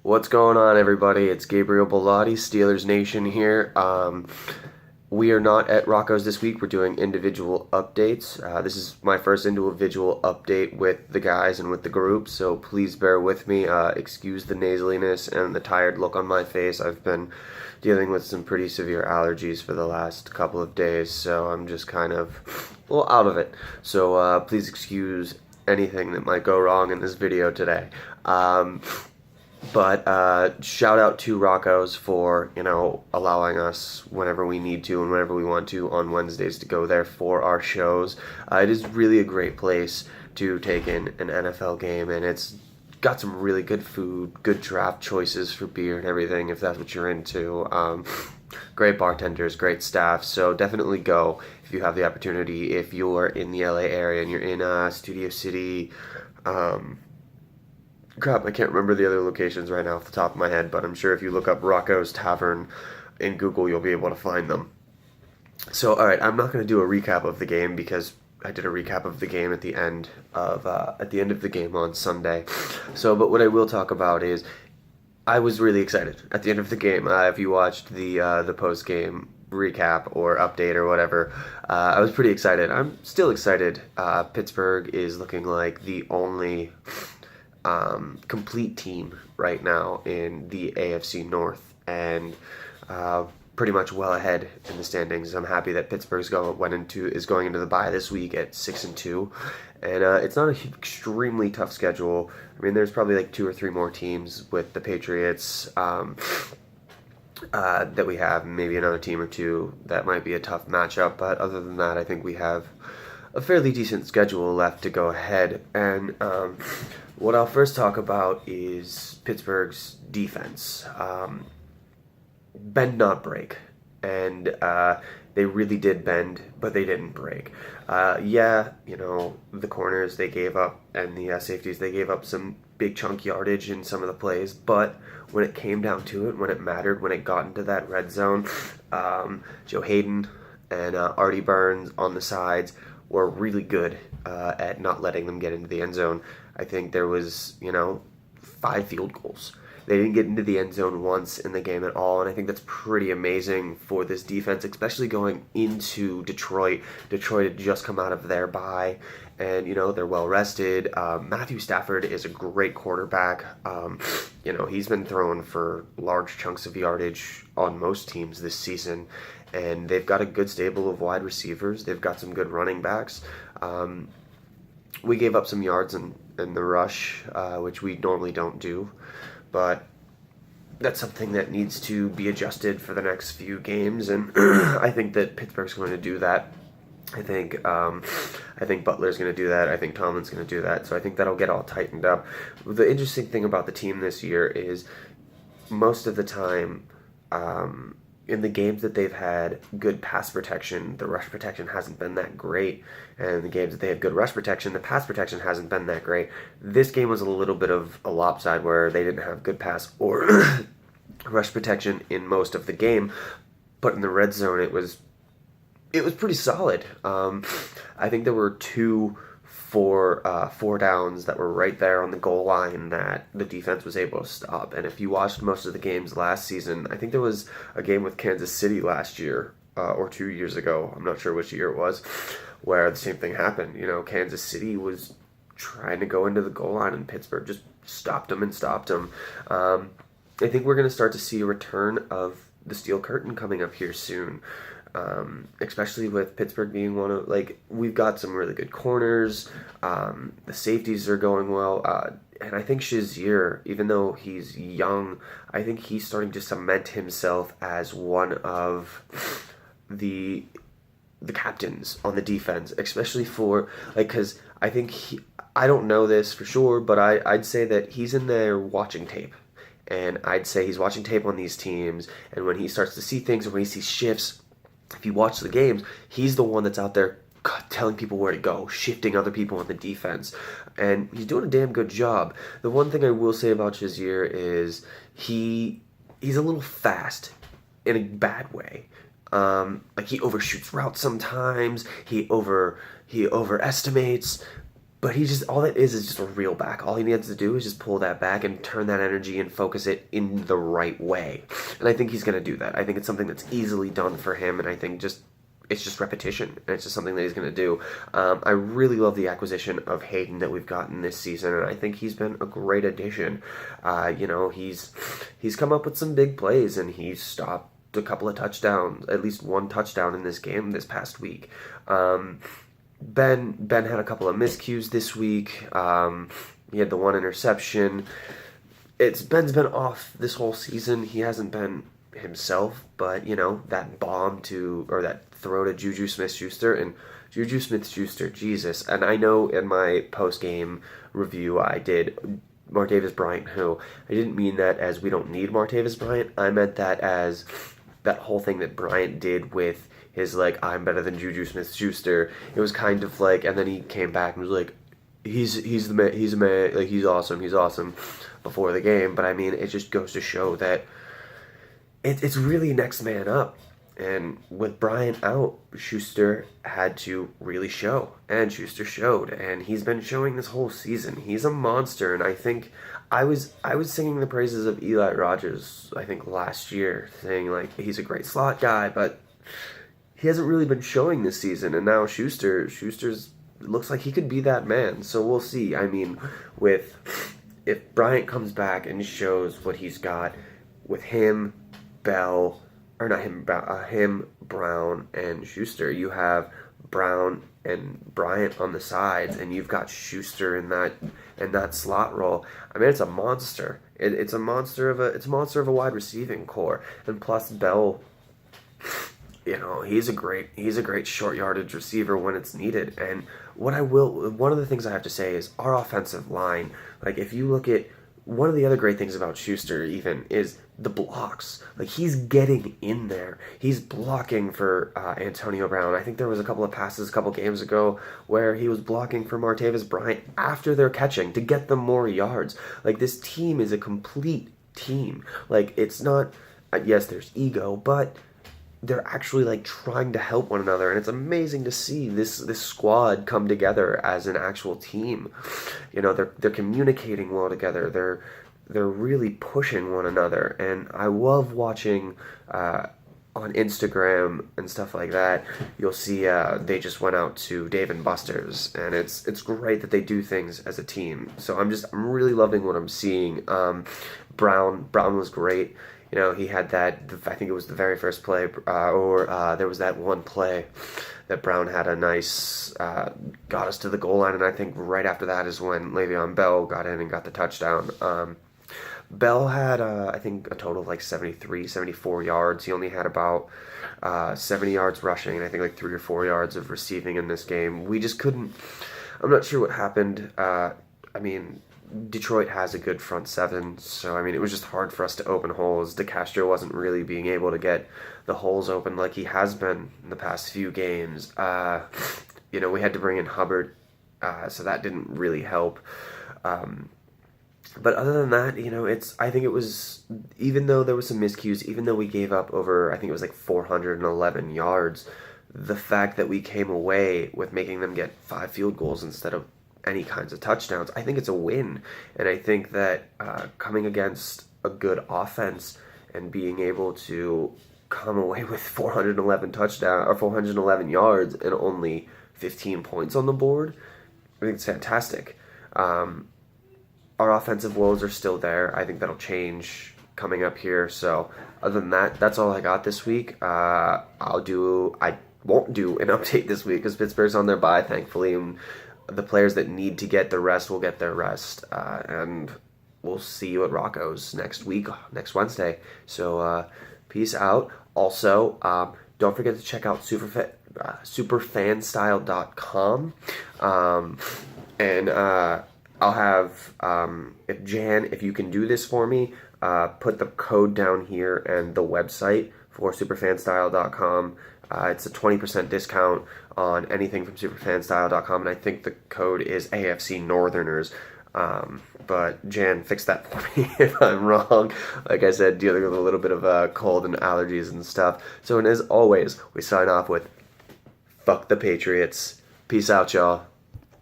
What's going on, everybody? It's Gabriel Bellotti, Steelers Nation here. We are not at Rocco's this week. We're doing individual updates. This is my first individual update with the guys and with the group, so please bear with me. Excuse the nasaliness and the tired look on my face. I've been dealing with some pretty severe allergies for the last couple of days, so I'm just kind of a little out of it. So please excuse anything that might go wrong in this video today. But shout out to Rocco's for, allowing us whenever we need to and whenever we want to on Wednesdays to go there for our shows. It is really a great place to take in an NFL game, and it's got some really good food, good draft choices for beer and everything, if that's what you're into. Great bartenders, great staff, so definitely go if you have the opportunity. If you're in the LA area and you're in Studio City, crap, I can't remember the other locations right now off the top of my head, but I'm sure if you look up Rocco's Tavern in Google, you'll be able to find them. So, alright, I'm not going to do a recap of the game because I did a recap of the game at the end of the game on Sunday. But what I will talk about is I was really excited at the end of the game. If you watched the post-game recap or update or whatever, I was pretty excited. I'm still excited. Pittsburgh is looking like the only complete team right now in the AFC North, and pretty much well ahead in the standings. I'm happy that Pittsburgh's is going into the bye this week at 6-2, and it's not an extremely tough schedule. I mean, there's probably like 2 or 3 more teams with the Patriots that we have, maybe another team or two that might be a tough matchup, but other than that, I think we have a fairly decent schedule left to go ahead. And what I'll first talk about is Pittsburgh's defense. Bend not break. And they really did bend, but they didn't break. The corners they gave up and the safeties, they gave up some big chunk yardage in some of the plays, but when it came down to it, when it mattered, when it got into that red zone, Joe Hayden and Artie Burns on the sides were really good at not letting them get into the end zone. I think there was, 5 field goals. They didn't get into the end zone once in the game at all, and I think that's pretty amazing for this defense, especially going into Detroit. Detroit had just come out of their bye, and, they're well-rested. Matthew Stafford is a great quarterback. He's been throwing for large chunks of yardage on most teams this season, and they've got a good stable of wide receivers. They've got some good running backs. We gave up some yards in the rush, which we normally don't do, but that's something that needs to be adjusted for the next few games, and I think that Pittsburgh's going to do that. I think Butler's going to do that. I think Tomlin's going to do that, so I think that'll get all tightened up. The interesting thing about the team this year is most of the time, in the games that they've had good pass protection, the rush protection hasn't been that great. And in the games that they have good rush protection, the pass protection hasn't been that great. This game was a little bit of a lopside where they didn't have good pass or rush protection in most of the game. But in the red zone, it was pretty solid. I think there were 2 4 downs that were right there on the goal line that the defense was able to stop. And if you watched most of the games last season, I think there was a game with Kansas City last year or 2 years ago, I'm not sure which year it was, where the same thing happened. Kansas City was trying to go into the goal line and Pittsburgh just stopped them. I think we're going to start to see a return of the steel curtain coming up here soon. Especially with Pittsburgh being we've got some really good corners. The safeties are going well. And I think Shazier, even though he's young, I think he's starting to cement himself as one of the captains on the defense, especially for, because I think I don't know this for sure, but I'd say that he's in there watching tape. And I'd say he's watching tape on these teams, and when he starts to see things, or when he sees shifts, if you watch the games, he's the one that's out there telling people where to go, shifting other people on the defense, and he's doing a damn good job. The one thing I will say about Shazier is he's a little fast in a bad way. He overshoots routes sometimes. He overestimates. But he just, all that is just a reel back. All he needs to do is just pull that back and turn that energy and focus it in the right way. And I think he's going to do that. I think it's something that's easily done for him, and I think it's just repetition, and it's just something that he's going to do. I really love the acquisition of Hayden that we've gotten this season, and I think he's been a great addition. He's come up with some big plays, and he's stopped a couple of touchdowns, at least one touchdown in this game this past week. Ben had a couple of miscues this week. He had the one interception. Ben's been off this whole season. He hasn't been himself, but that that throw to Juju Smith-Schuster, and Juju Smith-Schuster, Jesus. And I know in my post-game review I did Martavis Bryant, who I didn't mean that as we don't need Martavis Bryant. I meant that as that whole thing that Bryant did with his, like, I'm better than Juju Smith-Schuster. It was kind of like, and then he came back and was like, he's the man, he's a man, like, he's awesome before the game. But I mean, it just goes to show that it's really next man up. And with Bryant out, Schuster had to really show, and Schuster showed, and he's been showing this whole season. He's a monster, and I think I was singing the praises of Eli Rogers, I think last year, saying like he's a great slot guy, but he hasn't really been showing this season, and now Schuster's looks like he could be that man. So we'll see. I mean, if Bryant comes back and shows what he's got with him, Bell, or not him, Brown, and Schuster, you have Brown and Bryant on the sides, and you've got Schuster in that slot role. I mean, it's a monster. It's a monster of a wide receiving core, and plus Bell, he's a great short yardage receiver when it's needed. And one of the things I have to say is our offensive line. Like, if you look at one of the other great things about Schuster even is the blocks. Like, he's getting in there. He's blocking for Antonio Brown. I think there was a couple of passes a couple games ago where he was blocking for Martavis Bryant after they're catching to get them more yards. Like, this team is a complete team. Like, it's not, yes, there's ego, but they're actually like trying to help one another, and it's amazing to see this squad come together as an actual team. They're communicating well together. They're really pushing one another, and I love watching on Instagram and stuff like that. You'll see they just went out to Dave & Buster's, and it's great that they do things as a team. So I'm really loving what I'm seeing. Brown was great. He had that, I think it was the very first play, there was that one play that Brown had a nice, got us to the goal line, and I think right after that is when Le'Veon Bell got in and got the touchdown. Bell had, I think, a total of like 73, 74 yards. He only had about 70 yards rushing, and I think like 3 or 4 yards of receiving in this game. We just couldn't, I'm not sure what happened. Detroit has a good front seven, so it was just hard for us to open holes. DeCastro wasn't really being able to get the holes open like he has been in the past few games. We had to bring in Hubbard, so that didn't really help. But other than that, I think it was, even though there was some miscues, even though we gave up over, I think it was like 411 yards, the fact that we came away with making them get 5 field goals instead of any kinds of touchdowns, I think it's a win. And I think that coming against a good offense and being able to come away with 411 yards and only 15 points on the board, I think it's fantastic. Our offensive woes are still there. I think that'll change coming up here. So other than that, that's all I got this week. I won't do an update this week because Pittsburgh's on their bye, thankfully, and the players that need to get the rest will get their rest, and we'll see you at Rocco's next Wednesday. So peace out. Also, don't forget to check out superfanstyle.com, and I'll have, if you can do this for me, put the code down here and the website for superfanstyle.com. It's a 20% discount on anything from superfanstyle.com, and I think the code is AFC Northerners. But Jan, fix that for me if I'm wrong. Like I said, dealing with a little bit of cold and allergies and stuff. So, and as always, we sign off with, fuck the Patriots. Peace out, y'all.